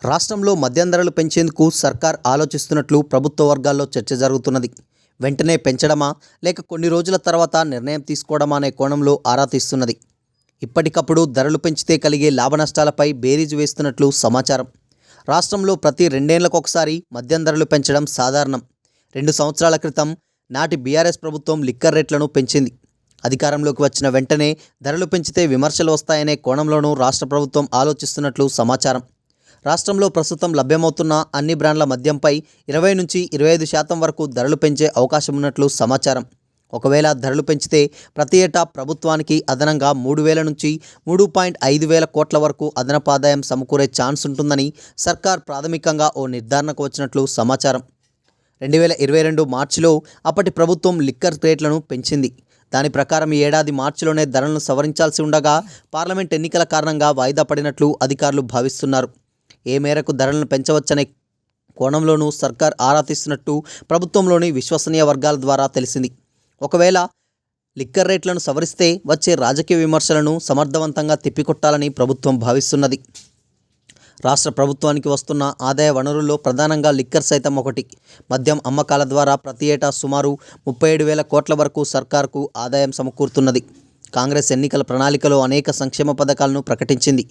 రాష్ట్రంలో మద్యం ధరలు పెంచేందుకు సర్కార్ ఆలోచిస్తున్నట్లు ప్రభుత్వ వర్గాల్లో చర్చ జరుగుతున్నది. వెంటనే పెంచడమా లేక కొన్ని రోజుల తర్వాత నిర్ణయం తీసుకోవడమా అనే కోణంలో ఆరా తీస్తున్నది. ఇప్పటికప్పుడు ధరలు పెంచితే కలిగే లాభనష్టాలపై బేరీజు వేస్తున్నట్లు సమాచారం. రాష్ట్రంలో ప్రతి 2 ఏళ్లకు ఒకసారి మద్యం ధరలు పెంచడం సాధారణం. 2 సంవత్సరాల క్రితం నాటి బీఆర్ఎస్ ప్రభుత్వం లిక్కర్ రేట్లను పెంచింది. అధికారంలోకి వచ్చిన వెంటనే ధరలు పెంచితే విమర్శలు వస్తాయనే కోణంలోనూ రాష్ట్ర ప్రభుత్వం ఆలోచిస్తున్నట్లు సమాచారం. రాష్ట్రంలో ప్రస్తుతం లభ్యమవుతున్న అన్ని బ్రాండ్ల మద్యంపై 20 నుంచి 25% వరకు ధరలు పెంచే అవకాశం ఉన్నట్లు సమాచారం. ఒకవేళ ధరలు పెంచితే ప్రతి ఏటా ప్రభుత్వానికి అదనంగా 3,000 నుంచి 3.5 వేల కోట్ల వరకు అదనపు ఆదాయం సమకూరే ఛాన్స్ ఉంటుందని సర్కార్ ప్రాథమికంగా ఓ నిర్ధారణకు వచ్చినట్లు సమాచారం. 2022 మార్చిలో అప్పటి ప్రభుత్వం లిక్కర్ రేట్లను పెంచింది. దాని ప్రకారం ఈ ఏడాది మార్చిలోనే ధరలను సవరించాల్సి ఉండగా పార్లమెంట్ ఎన్నికల కారణంగా వాయిదా పడినట్లు అధికారులు భావిస్తున్నారు. ఏ మేరకు ధరలను పెంచవచ్చనే కోణంలోనూ సర్కార్ ఆరా తీస్తున్నట్టు ప్రభుత్వంలోని విశ్వసనీయ వర్గాల ద్వారా తెలిసింది. ఒకవేళ లిక్కర్ రేట్లను సవరిస్తే వచ్చే రాజకీయ విమర్శలను సమర్థవంతంగా తిప్పికొట్టాలని ప్రభుత్వం భావిస్తున్నది. రాష్ట్ర ప్రభుత్వానికి వస్తున్న ఆదాయ వనరుల్లో ప్రధానంగా లిక్కర్ సైతం ఒకటి. మద్యం అమ్మకాల ద్వారా ప్రతి ఏటా సుమారు 37,000 కోట్ల వరకు సర్కారుకు ఆదాయం సమకూరుతున్నది. కాంగ్రెస్ ఎన్నికల ప్రణాళికలో అనేక సంక్షేమ పథకాలను ప్రకటించింది.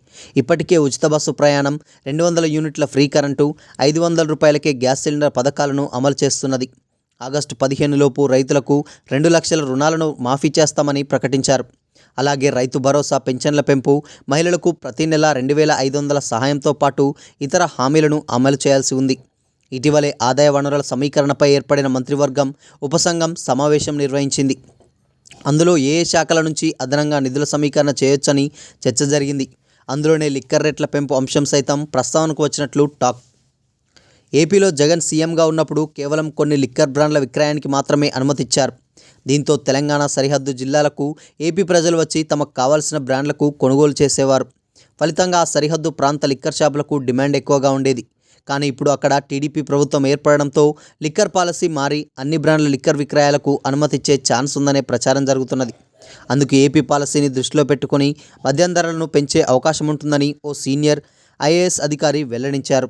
ఇప్పటికే ఉచిత బస్సు ప్రయాణం, 200 యూనిట్ల ఫ్రీ కరెంటు, 500 రూపాయలకే గ్యాస్ సిలిండర్ పథకాలను అమలు చేస్తున్నది. ఆగస్టు 15 లోపు రైతులకు 2 లక్షల రుణాలను మాఫీ చేస్తామని ప్రకటించారు. అలాగే రైతు భరోసా, పెన్షన్ల పెంపు, మహిళలకు ప్రతి నెల 2,500 సహాయంతో పాటు ఇతర హామీలను అమలు చేయాల్సి ఉంది. ఇటీవలే ఆదాయ వనరుల సమీకరణపై ఏర్పడిన మంత్రివర్గం ఉపసంఘం సమావేశం నిర్వహించింది. అందులో ఏ శాఖల నుంచి అదనంగా నిధుల సమీకరణ చేయొచ్చని చర్చ జరిగింది. అందులోనే లిక్కర్ రేట్ల పెంపు అంశం సైతం ప్రస్తావనకు వచ్చినట్లు టాక్. ఏపీలో జగన్ సీఎంగా ఉన్నప్పుడు కేవలం కొన్ని లిక్కర్ బ్రాండ్ల విక్రయానికి మాత్రమే అనుమతిచ్చారు. దీంతో తెలంగాణ సరిహద్దు జిల్లాలకు ఏపీ ప్రజలు వచ్చి తమకు కావాల్సిన బ్రాండ్లకు కొనుగోలు చేసేవారు. ఫలితంగా ఆ సరిహద్దు ప్రాంత లిక్కర్ షాపులకు డిమాండ్ ఎక్కువగా ఉండేది. కానీ ఇప్పుడు అక్కడ టీడీపీ ప్రభుత్వం ఏర్పడడంతో లిక్కర్ పాలసీ మారి అన్ని బ్రాండ్ల లిక్కర్ విక్రయాలకు అనుమతిచ్చే ఛాన్స్ ఉందనే ప్రచారం జరుగుతున్నది. అందుకు ఏపీ పాలసీని దృష్టిలో పెట్టుకుని మద్యం ధరలను పెంచే అవకాశం ఉంటుందని ఓ సీనియర్ ఐఏఎస్ అధికారి వెల్లడించారు.